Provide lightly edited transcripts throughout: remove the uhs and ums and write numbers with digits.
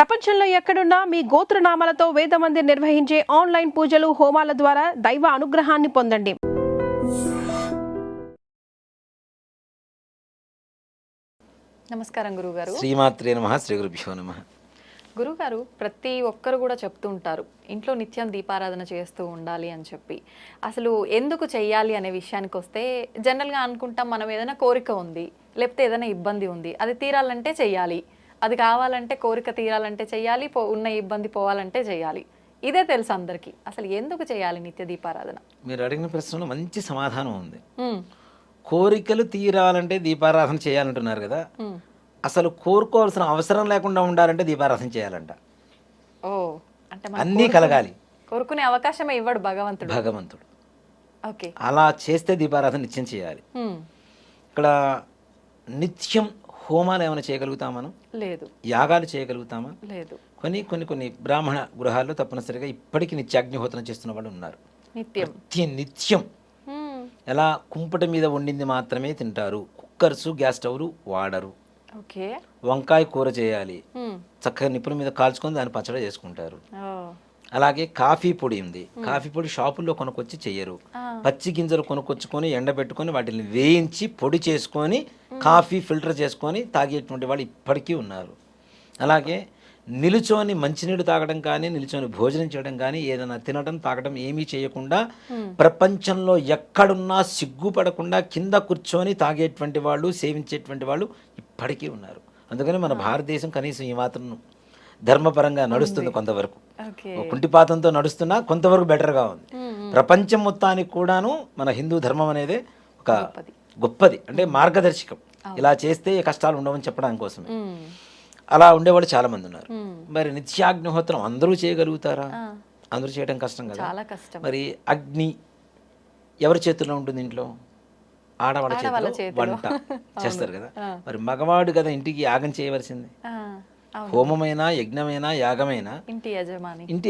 ప్రపంచంలో ఎక్కడున్నా మీ గోత్రనామాలతో వేదమందిర్ నిర్వహించే ఆన్లైన్ పూజలు హోమాల ద్వారా దైవ అనుగ్రహాన్ని పొందండి. నమస్కారం గురుగారు. శ్రీమాత్రే నమః. శ్రీ గురుభ్యో నమః. గురుగారు, ప్రతి ఒక్కరు కూడా చెప్తూ ఉంటారు ఇంట్లో నిత్యం దీపారాధన చేస్తూ ఉండాలి అని చెప్పి. అసలు ఎందుకు చెయ్యాలి అనే విషయానికి వస్తే జనరల్గా అనుకుంటాం, మనం ఏదైనా కోరిక ఉంది, లేకపోతే ఏదైనా ఇబ్బంది ఉంది, అది తీరాలంటే చెయ్యాలి, అది కావాలంటే కోరిక తీరాలంటే చెయ్యాలి, ఉన్న ఇబ్బంది పోవాలంటే చెయ్యాలి. ఇదే తెలుసు అందరికీ. అసలు ఎందుకు చేయాలి నిత్య దీపారాధన? మీరు అడిగిన ప్రశ్నలో మంచి సమాధానం ఉంది. కోరికలు తీరాలంటే దీపారాధన చేయాలంటున్నారు కదా. అసలు కోరుకోవాల్సిన అవసరం లేకుండా ఉండాలంటే దీపారాధన చేయాలంట. ఓ, అంటే అన్నీ కలగాలి. కోరుకునే అవకాశమే ఇవ్వడు భగవంతుడు. ఓకే, అలా చేస్తే దీపారాధన నిత్యం చేయాలి. ఇక్కడ నిత్యం హోమాలు ఏమైనా చేయగలుగుతామా మనం? లేదు. యాగాలు చేయగలుగుతామా? లేదు. కొన్ని బ్రాహ్మణ గృహాల్లో తప్పనిసరిగా ఇప్పటికీ నిత్యాగ్నిహోత్రం చేస్తున్న వాళ్ళు ఉన్నారు. నిత్యం ఎలా కుంపటి మీద వండింది మాత్రమే తింటారు. కుక్కర్స్, గ్యాస్ స్టవ్లు వాడరు. వంకాయ కూర చేయాలి, చక్కగా నిప్పుల మీద కాల్చుకొని దాన్ని పచ్చడి చేసుకుంటారు. అలాగే కాఫీ పొడి ఉంది, కాఫీ పొడి షాపుల్లో కొనుక్కొచ్చి చెయ్యరు. పచ్చి గింజలు కొనుక్కొచ్చుకొని ఎండబెట్టుకొని వాటిని వేయించి పొడి చేసుకొని కాఫీ ఫిల్టర్ చేసుకొని తాగేటువంటి వాళ్ళు ఇప్పటికీ ఉన్నారు. అలాగే నిలుచొని మంచినీళ్ళు తాగడం కానీ, నిలుచొని భోజనం చేయడం కానీ, ఏదైనా తినడం తాగడం ఏమీ చేయకుండా ప్రపంచంలో ఎక్కడున్నా సిగ్గుపడకుండా కింద కూర్చొని తాగేటువంటి వాళ్ళు, సేవించేటువంటి వాళ్ళు ఇప్పటికీ ఉన్నారు. అందుకని మన భారతదేశం కనీసం ఈ మాత్రం ధర్మపరంగా నడుస్తుంది. కొంతవరకు కుంటిపాతంతో నడుస్తున్నా కొంతవరకు బెటర్గా ఉంది. ప్రపంచం మొత్తానికి కూడాను మన హిందూ ధర్మం అనేది ఒక గొప్పది, అంటే మార్గదర్శకం. ఇలా చేస్తే కష్టాలు ఉండవని చెప్పడానికి కోసమే. అలా ఉండేవాళ్ళు చాలా మంది ఉన్నారు. మరి నిత్యాగ్నిహోత్రం అందరూ చేయగలుగుతారా? అందరూ చేయడం కష్టం కదా. మరి అగ్ని ఎవరి చేతుల్లో ఉంటుంది? ఇంట్లో ఆడవాళ్ళ చేతిలో వంట చేస్తారు కదా. మరి మగవాడు కదా ఇంటికి యాగం చేయవలసింది. హోమమైనా, యజ్ఞమైనా, యాగమైనా ఇంటి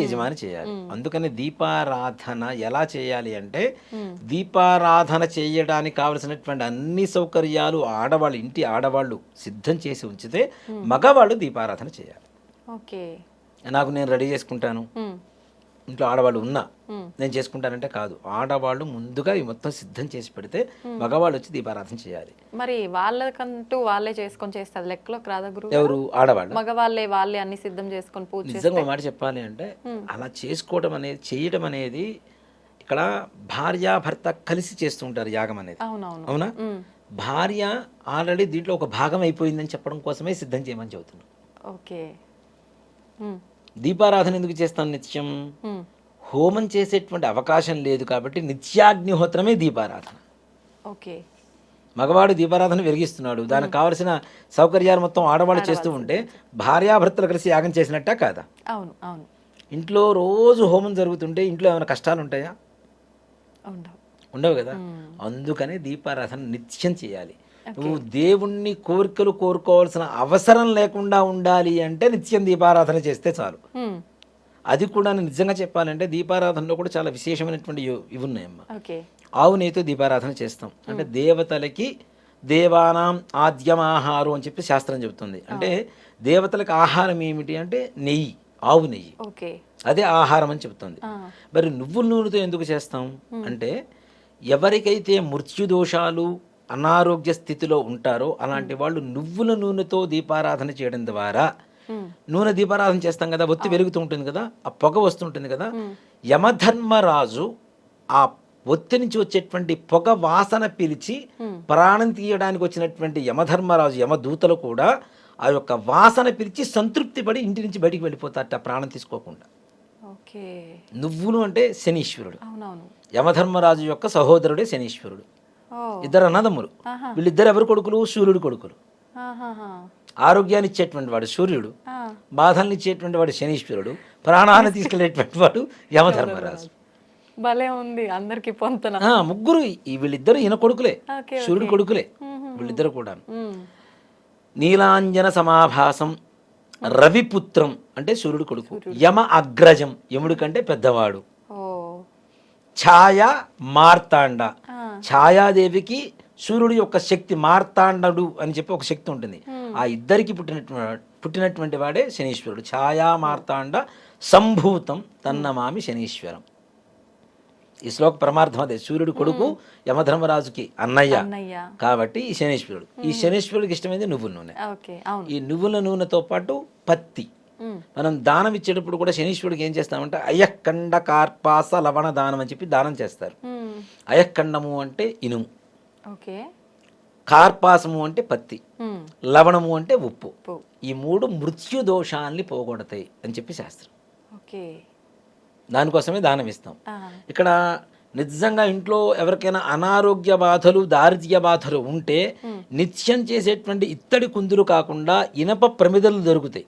యజమాని చేయాలి. అందుకని దీపారాధన ఎలా చేయాలి అంటే, దీపారాధన చేయడానికి కావలసినటువంటి అన్ని సౌకర్యాలు ఆడవాళ్ళు, ఇంటి ఆడవాళ్ళు సిద్ధం చేసి ఉంచితే మగవాళ్ళు దీపారాధన చేయాలి. నేను రెడీ చేసుకుంటాను, ఇంట్లో ఆడవాళ్ళు ఉన్నా నేను చేసుకుంటానంటే కాదు. ఆడవాళ్ళు ముందుగా ఈ మొత్తం సిద్ధం చేసి పెడితే మగవాళ్ళు వచ్చి దీపారాధన చేయాలి. మరి వాళ్ళకంటూ వాళ్ళే చేసుకొని చేస్తారు లెక్కలోకి రాదా గురువు? ఎవరు? ఆడవాళ్ళు. వాళ్ళే అన్ని సిద్ధం చేసుకొని పూజ. నిజంగా మాట చెప్పాలి అంటే అలా చేసుకోవడం అనేది, చేయడం అనేది ఇక్కడ భార్యాభర్త కలిసి చేస్తూ ఉంటారు యాగం అనేది. అవునా? భార్య ఆల్రెడీ దీంట్లో ఒక భాగం అయిపోయిందని చెప్పడం కోసమే సిద్ధం చేయమని చెబుతున్నాం. ఓకే. దీపారాధన ఎందుకు చేస్తాను నిత్యం? హోమం చేసేటువంటి అవకాశం లేదు కాబట్టి నిత్యాగ్నిహోత్రమే దీపారాధన. ఓకే. మగవాడు దీపారాధన వెలిగిస్తున్నాడు, దానికి కావలసిన సౌకర్యాలు మొత్తం ఆడవాళ్ళు చేస్తూ ఉంటే భార్యాభర్తలు కలిసి యాగం చేసినట్టా కాదా? అవును, అవును. ఇంట్లో రోజు హోమం జరుగుతుంటే ఇంట్లో ఏమైనా కష్టాలు ఉంటాయా? ఉండవు కదా. అందుకనే దీపారాధన నిత్యం చేయాలి. నువ్వు దేవుణ్ణి కోరికలు కోరుకోవాల్సిన అవసరం లేకుండా ఉండాలి అంటే నిత్యం దీపారాధన చేస్తే చాలు. అది కూడా నిజంగా చెప్పాలంటే దీపారాధనలో కూడా చాలా విశేషమైనటువంటి ఇవి ఉన్నాయమ్మా. ఆవు నెయ్యితో దీపారాధన చేస్తాం. అంటే దేవతలకి దేవానాం ఆద్యమాహారం అని చెప్పి శాస్త్రం చెబుతుంది. అంటే దేవతలకు ఆహారం ఏమిటి అంటే నెయ్యి, ఆవు నెయ్యి, అదే ఆహారం అని చెబుతుంది. మరి నువ్వుల నూనెతో ఎందుకు చేస్తాం అంటే, ఎవరికైతే మృత్యుదోషాలు, అనారోగ్య స్థితిలో ఉంటారో అలాంటి వాళ్ళు నువ్వుల నూనెతో దీపారాధన చేయడం ద్వారా, నూనె దీపారాధన చేస్తాం కదా, ఒత్తి వెలుగుతూ ఉంటుంది కదా, ఆ పొగ వస్తుంటుంది కదా, యమధర్మరాజు ఆ ఒత్తి నుంచి వచ్చేటువంటి పొగ వాసన పిలిచి ప్రాణం తీయడానికి వచ్చినటువంటి యమధర్మరాజు, యమదూతలు కూడా ఆ యొక్క వాసన పిలిచి సంతృప్తి పడి ఇంటి నుంచి బయటికి వెళ్ళిపోతారట ప్రాణం తీసుకోకుండా. నువ్వులు అంటే శనీశ్వరుడు, యమధర్మరాజు యొక్క సహోదరుడే శనీశ్వరుడు. ఇద్దరు అన్నదమ్ములు. వీళ్ళిద్దరు ఎవరు కొడుకులు? సూర్యుడు కొడుకులు. ఆరోగ్యాన్ని ఇచ్చేటువంటి వాడు సూర్యుడు, బాధల్ని ఇచ్చేటువంటి వాడు శనీశ్వరుడు, ప్రాణాన్ని తీసుకెళ్లేటువంటి వాడు యమధర్మరాజు. భలే ఉంది అందరికి పొంతన. ముగ్గురు వీళ్ళిద్దరు ఈయన కొడుకులే, సూర్యుడు కొడుకులే వీళ్ళిద్దరు కూడా. నీలాంజన సమాభాసం రవిపుత్రం అంటే సూర్యుడు కొడుకు. యమ అగ్రజం, యముడి కంటే పెద్దవాడు. ఛాయ మార్తాండ, ఛాయాదేవికి సూర్యుడి యొక్క శక్తి, మార్తాండడు అని చెప్పి ఒక శక్తి ఉంటుంది. ఆ ఇద్దరికి పుట్టినటువంటి వాడే శనీశ్వరుడు. ఛాయా మార్తాండ సంభూతం తన్నమామి శనీశ్వరం. ఈ శ్లోక పరమార్థం అదే. సూర్యుడు కొడుకు యమధర్మరాజుకి అన్నయ్య కాబట్టి ఈ శనీశ్వరుడు. ఈ శనీశ్వరుడికి ఇష్టమైంది నువ్వుల నూనె. ఈ నువ్వుల నూనెతో పాటు పత్తి. మనం దానం ఇచ్చేటప్పుడు కూడా శనీశ్వరుడికి ఏం చేస్తామంటే అయఃకండ కార్పాస లవణ దానం అని చెప్పి దానం చేస్తారు. అయఃకండము అంటే ఇనుము, కార్పాసము అంటే పత్తి, లవణము అంటే ఉప్పు. ఈ మూడు మృత్యు దోషాన్ని పోగొడతాయి అని చెప్పి శాస్త్రం. దానికోసమే దానం ఇస్తాం. ఇక్కడ నిజంగా ఇంట్లో ఎవరికైనా అనారోగ్య బాధలు, దారిద్ర్య బాధలు ఉంటే నిత్యం చేసేటువంటి ఇత్తడి కుందులు కాకుండా ఇనప ప్రమిదలు దొరుకుతాయి.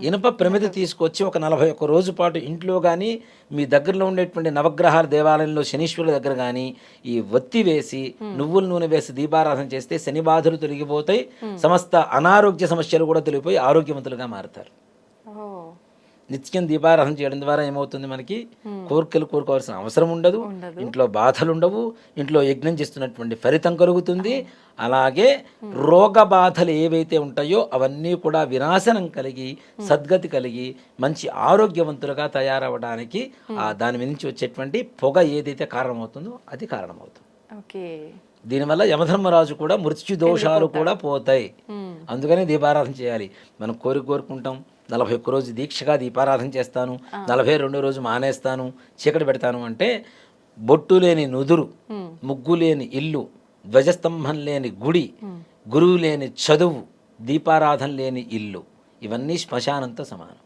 ఇనప ప్రమిద తీసుకొచ్చి ఒక 41 రోజు పాటు ఇంట్లో కానీ మీ దగ్గరలో ఉండేటువంటి నవగ్రహాల దేవాలయంలో శనీశ్వరుల దగ్గర కానీ ఈ ఒత్తి వేసి నువ్వుల నూనె వేసి దీపారాధన చేస్తే శని బాధలు తొలగిపోతాయి. సమస్త అనారోగ్య సమస్యలు కూడా తొలగిపోయి ఆరోగ్యవంతులుగా మారుతారు. నిత్యం దీపారాధన చేయడం ద్వారా ఏమవుతుంది, మనకి కోరికలు కోరుకోవాల్సిన అవసరం ఉండదు, ఇంట్లో బాధలు ఉండవు, ఇంట్లో యజ్ఞం చేస్తున్నటువంటి ఫలితం కలుగుతుంది. అలాగే రోగ బాధలు ఏవైతే ఉంటాయో అవన్నీ కూడా వినాశనం కలిగి సద్గతి కలిగి మంచి ఆరోగ్యవంతులుగా తయారవడానికి దాని మీద నుంచి వచ్చేటువంటి పొగ ఏదైతే కారణమవుతుందో అది కారణమవుతుంది. దీనివల్ల యమధర్మరాజు కూడా మృత్యు దోషాలు కూడా పోతాయి. అందుకనే దీపారాధన చేయాలి. మనం కోరుకుంటాం 41 రోజు దీక్షగా దీపారాధన చేస్తాను, 42వ రోజు మానేస్తాను, చీకటి పెడతాను అంటే బొట్టు లేని నుదురు, ముగ్గు లేని ఇల్లు, ధ్వజస్తంభం లేని గుడి, గురువు లేని చదువు, దీపారాధన లేని ఇల్లు, ఇవన్నీ శ్మశానంతో సమానం.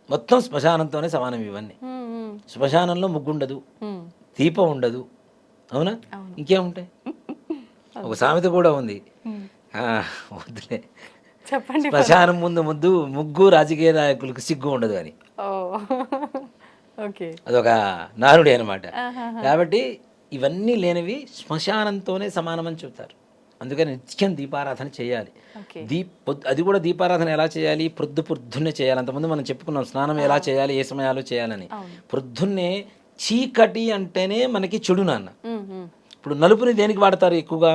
మొత్తం శ్మశానంతోనే సమానం ఇవన్నీ. శ్మశానంలో ముగ్గు ఉండదు, దీపం ఉండదు, అవునా? ఇంకేముంటాయి? ఒక సామెత కూడా ఉంది, వద్దులే, చెప్పండి. శ్మశానం ముందు ముగ్గు రాజకీయ నాయకులకు సిగ్గు ఉండదు అని. అదొక నానుడి అనమాట. కాబట్టి ఇవన్నీ లేనివి శ్మశానంతోనే సమానమని చెప్తారు. అందుకని నిత్యం దీపారాధన చేయాలి. అది కూడా దీపారాధన ఎలా చేయాలి? పొద్దున్నే చేయాలి. అంతకుముందు మనం చెప్పుకున్నాం స్నానం ఎలా చేయాలి, ఏ సమయాల్లో చేయాలని. పొద్దున్నే చీకటి అంటేనే మనకి చెడు నాన్న. ఇప్పుడు నలుపుని దేనికి వాడతారు ఎక్కువగా?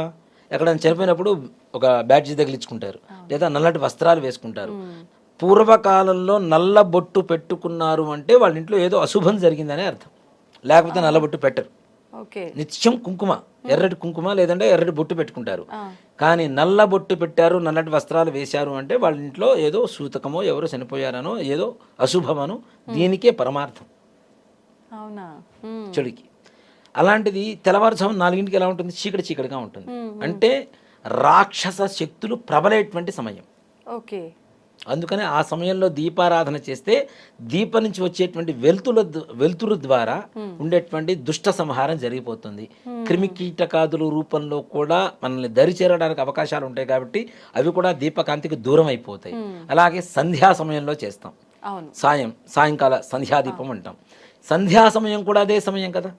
ఎక్కడైనా చనిపోయినప్పుడు ఒక బ్యాడ్జీ తగిలించుకుంటారు, లేదా నల్లటి వస్త్రాలు వేసుకుంటారు. పూర్వకాలంలో నల్ల బొట్టు పెట్టుకున్నారు అంటే వాళ్ళ ఇంట్లో ఏదో అశుభం జరిగిందనే అర్థం. లేకపోతే నల్ల బొట్టు పెట్టరు. నిత్యం కుంకుమ, ఎర్రటి కుంకుమ లేదంటే ఎర్రటి బొట్టు పెట్టుకుంటారు. కానీ నల్ల బొట్టు పెట్టారు, నల్లటి వస్త్రాలు వేశారు అంటే వాళ్ళ ఇంట్లో ఏదో సూతకమో ఎవరో చనిపోయారనో ఏదో అశుభమనో దీనికే పరమార్థం చెడుకి. అలాంటిది తెల్లవారుజాము 4ంటికి ఎలా ఉంటుంది? చీకటిగా ఉంటుంది. అంటే రాక్షస శక్తులు ప్రబలేటువంటి సమయం. అందుకనే ఆ సమయంలో దీపారాధన చేస్తే దీపం నుంచి వచ్చేటువంటి వెలుతురు ద్వారా ఉండేటువంటి దుష్ట సంహారం జరిగిపోతుంది. క్రిమి కీటకాదుల రూపంలో కూడా మనల్ని దరి చేరడానికి అవకాశాలు ఉంటాయి కాబట్టి అవి కూడా దీపకాంతికి దూరం అయిపోతాయి. అలాగే సంధ్యా సమయంలో చేస్తాం. సాయంకాల సంధ్యాదీపం అంటాం. సంధ్యా సమయం కూడా అదే సమయం కదా,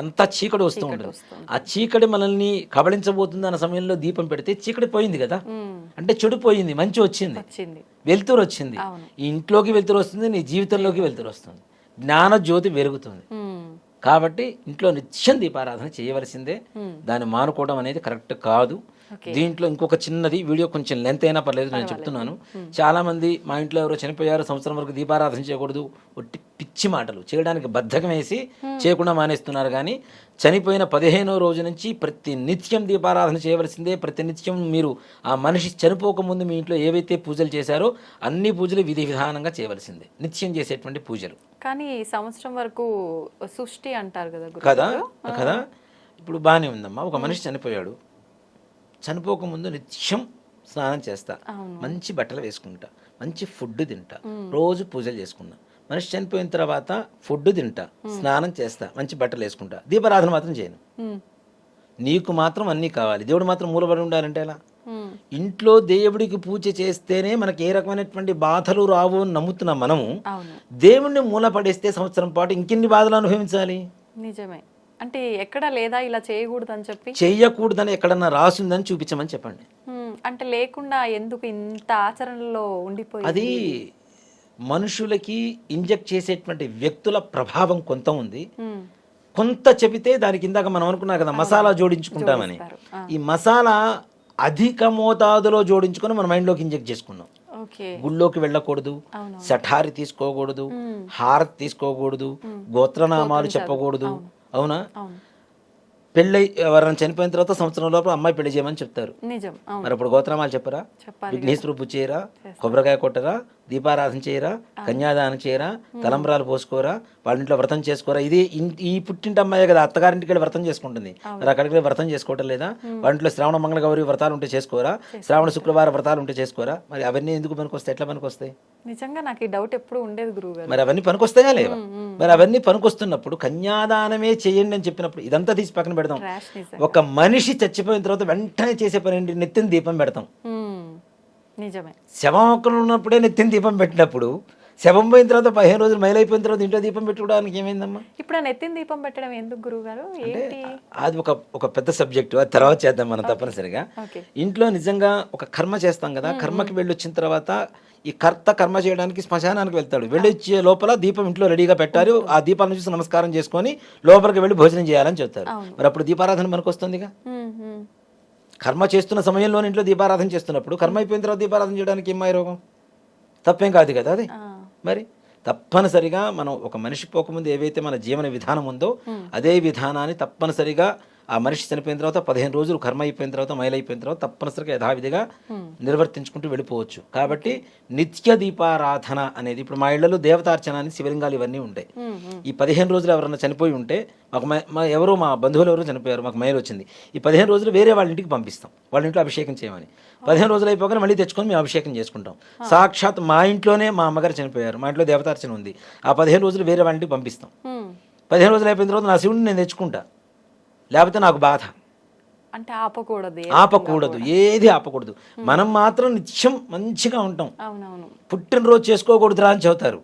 అంతా చీకటి వస్తూ ఉంటుంది. ఆ చీకటి మనల్ని కబళించబోతుంది అన్న సమయంలో దీపం పెడితే చీకటి పోయింది కదా, అంటే చెడు పోయింది, మంచి వచ్చింది, వెలుతురు వచ్చింది. ఈ ఇంట్లోకి వెలుతురు వస్తుంది, నీ జీవితంలోకి వెలుతురు వస్తుంది, జ్ఞాన జ్యోతి వెలుగుతుంది. కాబట్టి ఇంట్లో నిత్యం దీపారాధన చేయవలసిందే. దాన్ని మానుకోవడం అనేది కరెక్ట్ కాదు. దీంట్లో ఇంకొక చిన్నది, వీడియో కొంచెం లెంత్ అయినా పర్లేదు, నేను చెప్తున్నాను. చాలా మంది మా ఇంట్లో ఎవరో చనిపోయారు, సంవత్సరం వరకు దీపారాధన చేయకూడదు, ఒట్టి పిచ్చి మాటలు చేయడానికి బద్ధకం వేసి చేయకుండా మానేస్తున్నారు. కానీ చనిపోయిన 15వ రోజు నుంచి ప్రతి నిత్యం దీపారాధన చేయవలసిందే. ప్రతి నిత్యం మీరు ఆ మనిషి చనిపోకముందు మీ ఇంట్లో ఏవైతే పూజలు చేశారో అన్ని పూజలు విధి విధానంగా చేయవలసిందే, నిత్యం చేసేటువంటి పూజలు. కానీ సంవత్సరం వరకు సృష్టి అంటారు కదా. ఇప్పుడు బాగానే ఉందమ్మా, ఒక మనిషి చనిపోయాడు, చనిపోకముందు నిత్యం స్నానం చేస్తా, మంచి బట్టలు వేసుకుంటా, మంచి ఫుడ్ తింటా, రోజు పూజలు చేసుకున్నా. మనిషి చనిపోయిన తర్వాత ఫుడ్ తింటా, స్నానం చేస్తా, మంచి బట్టలు వేసుకుంటా, దీపారాధన మాత్రం చేయను. నీకు మాత్రం అన్నీ కావాలి, దేవుడు మాత్రం మూలబడి ఉండాలంటే ఎలా? ఇంట్లో దేవుడికి పూజ చేస్తేనే మనకి ఏ రకమైనటువంటి బాధలు రావు అని నమ్ముతున్నాం మనము. దేవుణ్ణి మూలపడేస్తే సంవత్సరం పాటు ఇంకెన్ని బాధలు అనుభవించాలి? నిజమే. అంటే ఎక్కడ లేదా ఇలా చేయకూడదని చెప్పి, చెయ్యకూడదని ఎక్కడన్నా రాసిందని చూపించమని చెప్పండి. అంటే లేకుండా ఎందుకు ఇంత ఆచరణలో ఉండిపోయి? అది మనుషులకి ఇంజెక్ట్ చేసేటువంటి వ్యక్తుల ప్రభావం కొంత ఉంది. కొంత చెబితే దానికి ఇందాక మనం అనుకున్నాం కదా మసాలా జోడించుకుంటామని, ఈ మసాలా అధిక మోతాదులో జోడించుకొని మన మైండ్లోకి ఇంజెక్ట్ చేసుకున్నాం. ఓకే. గుళ్ళోకి వెళ్ళకూడదు, సఠారి తీసుకోకూడదు, హారతి తీసుకోకూడదు, గోత్రనామాలు చెప్పకూడదు. అవునా? పెళ్ళి ఎవరైనా చనిపోయిన తర్వాత సంవత్సరం లోపల అమ్మాయి పెళ్లి చేయమని చెప్తారు. నిజం. మరి అప్పుడు గోత్రనామాలు చెప్పరా? విఘ్నేశ్వరు పూజ చేయరా? కొబ్బరికాయ కొట్టరా? దీపారాధన చేయరా? కన్యాదానం చేయరా? తలంబ్రాలు పోసుకోరా? వాళ్ళ ఇంట్లో వ్రతం చేసుకోరా? ఇది ఈ పుట్టింటి అమ్మాయి కదా అత్తగారింటికి వెళ్ళి వ్రతం చేసుకుంటుంది. మరి అక్కడికి వెళ్ళి వ్రతం చేసుకోవటం లేదా? వాళ్ళ ఇంట్లో శ్రావణ మంగళ గౌరి వ్రతాలు ఉంటే చేసుకోరా? శ్రావణ శుక్రవారం వ్రతాలు ఉంటే చేసుకోరా? మరి అవన్నీ ఎందుకు పనికొస్తాయి? ఎట్లా పనికొస్తాయి? నిజంగా నాకు ఈ డౌట్ ఎప్పుడు ఉండేది గురువుగారు. మరి అవన్నీ పనికొస్తాయా లేవా? మరి అవన్నీ పనికొస్తున్నప్పుడు కన్యాదానమే చేయండి అని చెప్పినప్పుడు ఇదంతా తీసి పక్కన పెడదాం. ఒక మనిషి చచ్చిపోయిన తర్వాత వెంటనే చేసే పని ఏంటి? నెత్తిన దీపం పెడతాం. నిజమే. శవం ఉన్నప్పుడే నెత్తిన దీపం పెట్టినప్పుడు శవం పోయిన తర్వాత 15 రోజులు మైలైపోయిన తర్వాత ఇంట్లో దీపం పెట్టుకోవడానికి ఏమైందమ్మా? ఇప్పుడు ఆ నెత్తిన దీపం పెట్టడం ఎందుకు గురువు గారు? అది ఒక పెద్ద సబ్జెక్టు, అది తర్వాత చేద్దాం మనం తప్పనిసరిగా. ఇంట్లో నిజంగా ఒక కర్మ చేస్తాం కదా, కర్మకి వెళ్ళి వచ్చిన తర్వాత ఈ కర్మ చేయడానికి శ్మశానానికి వెళ్తాడు. వెళ్ళి వచ్చే లోపల దీపం ఇంట్లో రెడీగా పెట్టారు, ఆ దీపాలను చూసి నమస్కారం చేసుకొని లోపలికి వెళ్ళి భోజనం చేయాలని చెప్తారు. మరి అప్పుడు దీపారాధన మనకు వస్తుందిగా. కర్మ చేస్తున్న సమయంలో ఇంట్లో దీపారాధన చేస్తున్నప్పుడు కర్మ అయిపోయిన తర్వాత దీపారాధన చేయడానికి ఏం రోగం? తప్పేం కాదు కదా అది. మరి తప్పనిసరిగా మనం ఒక మనిషి పోకముందు ఏవైతే మన జీవన విధానం ఉందో అదే విధానాన్ని తప్పనిసరిగా ఆ మనిషి చనిపోయిన తర్వాత 15 రోజులు కర్మ అయిపోయిన తర్వాత మైలైపోయిన తర్వాత తప్పనిసరిగా యథావిధిగా నిర్వర్తించుకుంటూ వెళ్ళిపోవచ్చు. కాబట్టి నిత్య దీపారాధన అనేది ఇప్పుడు మా ఇళ్లలో దేవతార్చన అని శివలింగాలు ఇవన్నీ ఉంటాయి. ఈ 15 రోజులు ఎవరన్నా చనిపోయి ఉంటే మాకు మా బంధువులు ఎవరో చనిపోయారు, మాకు మైలు వచ్చింది, ఈ 15 రోజులు వేరే వాళ్ళ ఇంటికి పంపిస్తాం, వాళ్ళ ఇంట్లో అభిషేకం చేయమని. 15 రోజులు అయిపోగానే మళ్ళీ తెచ్చుకొని మేము అభిషేకం చేసుకుంటాం. సాక్షాత్ మా ఇంట్లోనే మా అమ్మగారు చనిపోయారు, మా ఇంట్లో దేవతార్చన ఉంది, ఆ 15 రోజులు వేరే వాళ్ళ ఇంటికి పంపిస్తాం. 15 రోజులు అయిపోయిన తర్వాత నా శివుడిని నేను తెచ్చుకుంటా, లేకపోతే నాకు బాధ. అంటే ఆపకూడదు, ఏది ఆపకూడదు. మనం మాత్రం నిత్యం మంచిగా ఉంటాం. పుట్టినరోజు చేసుకోకూడదురా అని చెబుతారు,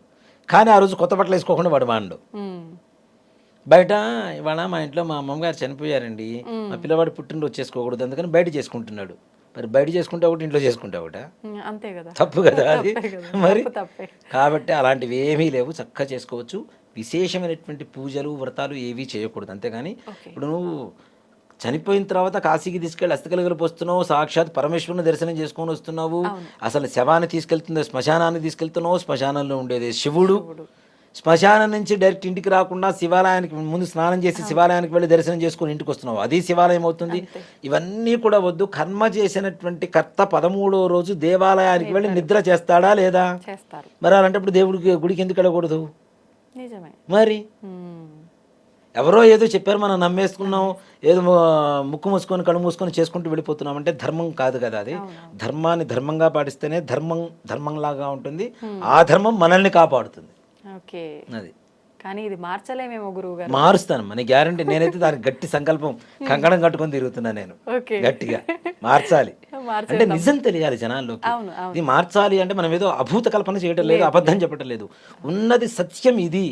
కానీ ఆ రోజు కొత్త బట్టలు వేసుకోకుండా వాడు వాడు. బయట ఇవాళ మా ఇంట్లో మా అమ్మగారు చనిపోయారండి, మా పిల్లవాడు పుట్టినరోజు చేసుకోకూడదు అందుకని బయట చేసుకుంటున్నాడు. మరి బయట చేసుకుంటే ఒకటి, ఇంట్లో చేసుకుంటే ఒకట, అంతే కదా, తప్పు కదా అది. మరి కాబట్టి అలాంటివి ఏమీ లేవు, చక్కగా చేసుకోవచ్చు. విశేషమైనటువంటి పూజలు వ్రతాలు ఏవీ చేయకూడదు. అంతేగాని ఇప్పుడు నువ్వు చనిపోయిన తర్వాత కాశీకి తీసుకెళ్ళి అస్థికలుగలు పోస్తున్నావు, సాక్షాత్ పరమేశ్వరుని దర్శనం చేసుకొని వస్తున్నావు. అసలు శవాన్ని తీసుకెళ్తుంది శ్మశానాన్ని తీసుకెళ్తున్నావు, శ్మశానంలో ఉండేది శివుడు. శ్మశానం నుంచి డైరెక్ట్ ఇంటికి రాకుండా శివాలయానికి ముందు స్నానం చేసి శివాలయానికి వెళ్ళి దర్శనం చేసుకుని ఇంటికి వస్తున్నావు, అది శివాలయం అవుతుంది. ఇవన్నీ కూడా వద్దు. కర్మ చేసినటువంటి కర్త 13వ రోజు దేవాలయానికి వెళ్ళి నిద్ర చేస్తాడా లేదా? మరి అలాంటప్పుడు దేవుడికి గుడికి ఎందుకు వెళ్ళకూడదు? మరి ఎవరో ఏదో చెప్పారు మనం నమ్మేసుకున్నాం, ఏదో ముక్కు మూసుకొని కళ్ళు మూసుకొని చేసుకుంటూ వెళ్ళిపోతున్నాం అంటే ధర్మం కాదు కదా అది. ధర్మాన్ని ధర్మంగా పాటిస్తేనే ధర్మంలాగా ఉంటుంది, ఆ ధర్మం మనల్ని కాపాడుతుంది. అది కానీ ఇది మార్చలేమేమో గురువు గారు. మారుస్తాను మన గ్యారంటీ. నేనైతే దానికి గట్టి సంకల్పం కంకణం కట్టుకొని తిరుగుతున్నా నేను, గట్టిగా మార్చాలి అంటే నిజం తెలియాలి జనాల్లోకి. ఇది మార్చాలి అంటే మనం ఏదో అభూత కల్పన చేయటం లేదు, అబద్ధం చెప్పటం లేదు, ఉన్నది సత్యం ఇది.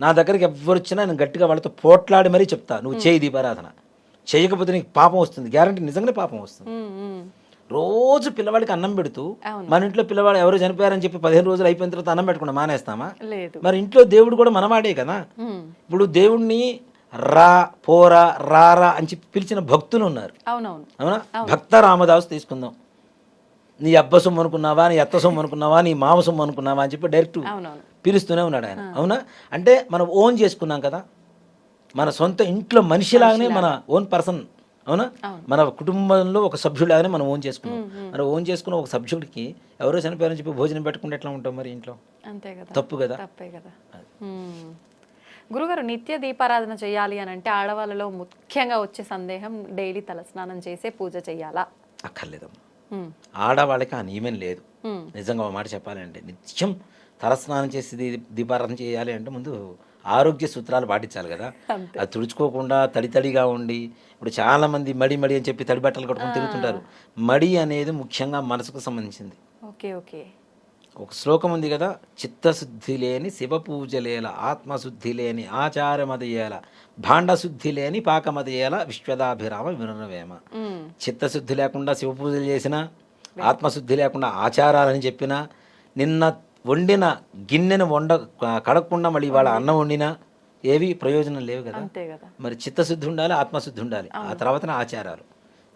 నా దగ్గరికి ఎవరు వచ్చినా నేను గట్టిగా వాళ్ళతో పోట్లాడి మరీ చెప్తా, నువ్వు చేయి దీపారాధన, చేయకపోతే నీకు పాపం వస్తుంది, గ్యారంటీ నిజంగానే పాపం వస్తుంది. రోజు పిల్లవాడికి అన్నం పెడుతూ మన ఇంట్లో పిల్లవాడు ఎవరు చనిపోయారని చెప్పి 15 రోజులు అయిపోయిన తర్వాత అన్నం పెట్టకుండా మానేస్తామా? మరి ఇంట్లో దేవుడు కూడా మనవాడే కదా. ఇప్పుడు దేవుణ్ణి రా పోరా రారా అని చెప్పి పిలిచిన భక్తులు ఉన్నారు, అవునా? భక్త రామదాసు తీసుకుందాం. నీ అబ్బ సొమ్ము అనుకున్నావా, నీ అత్త సొమ్ము అనుకున్నావా, నీ మామ సొమ్ము అనుకున్నావా అని చెప్పి డైరెక్ట్ పిలుస్తూనే ఉన్నాడు ఆయన, అవునా? అంటే మనం ఓన్ చేసుకున్నాం కదా, మన సొంత ఇంట్లో మనిషిలాగానే మన ఓన్ పర్సన్, అవునా? మన కుటుంబంలో ఒక సభ్యులాగానే మనం ఓన్ చేసుకున్నాం. మనం ఓన్ చేసుకున్న ఒక సభ్యుడికి ఎవరో చనిపోయారని చెప్పి భోజనం పెట్టుకుంటే ఎట్లా ఉంటాం మరి ఇంట్లో? అంతే కదా, తప్పు కదా. గురుగారు, నిత్య దీపారాధన చేయాలి అని అంటే ఆడవాళ్ళలో ముఖ్యంగా వచ్చే సందేహం, డైలీ తలస్నానం చేసే పూజ చేయాలా? అక్కర్లేదమ్మా, ఆడవాళ్ళకి ఆ నియమం లేదు. నిజంగా ఒక మాట చెప్పాలంటే నిత్యం తలస్నానం చేసి దీపారాధన చేయాలి అంటే ముందు ఆరోగ్య సూత్రాలు పాటించాలి కదా. అది తుడుచుకోకుండా తడిగా ఉండి, ఇప్పుడు చాలా మంది మడి అని చెప్పి తడి బట్టలు కట్టుకుని తిరుగుతుంటారు. మడి అనేది ముఖ్యంగా మనసుకు సంబంధించింది. ఒక శ్లోకం ఉంది కదా, చిత్తశుద్ధి లేని శివ పూజలేల, ఆత్మశుద్ధి లేని ఆచారమదయేల, భాండశుద్ధి లేని పాకమదయేల, విశ్వదాభిరామ వినురవేమ. చిత్తశుద్ధి లేకుండా శివ పూజలు చేసినా, ఆత్మశుద్ధి లేకుండా ఆచారాలని చెప్పినా, నిన్న వండిన గిన్నెను కడగకుండా మళ్ళీ వాళ్ళ అన్నం వండినా ఏవి ప్రయోజనం లేవు కదా. మరి చిత్తశుద్ధి ఉండాలి, ఆత్మశుద్ధి ఉండాలి, ఆ తర్వాతనే ఆచారాలు.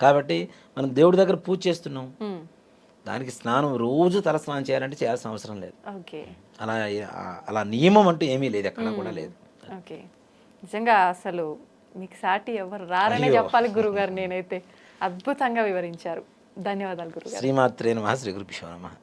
కాబట్టి మనం దేవుడి దగ్గర పూజ చేస్తున్నాం, మ్మ్. దానికి స్నానం రోజు తల స్నానం చేయాలంటే చేయాల్సిన అవసరం లేదు. ఓకే అలా అలా నియమం అంటూ ఏమీ లేదు, ఎక్కడ కూడా లేదు. ఓకే నిజంగా అసలు మీకు సాటి ఎవరు రారనే అయ్యో. చెప్పాలి గురుగారు. నేనైతే అద్భుతంగా వివరించారు. ధన్యవాదాలు గురుగారు. శ్రీమాత్రే నమః, శ్రీ గురుభ్యో నమః.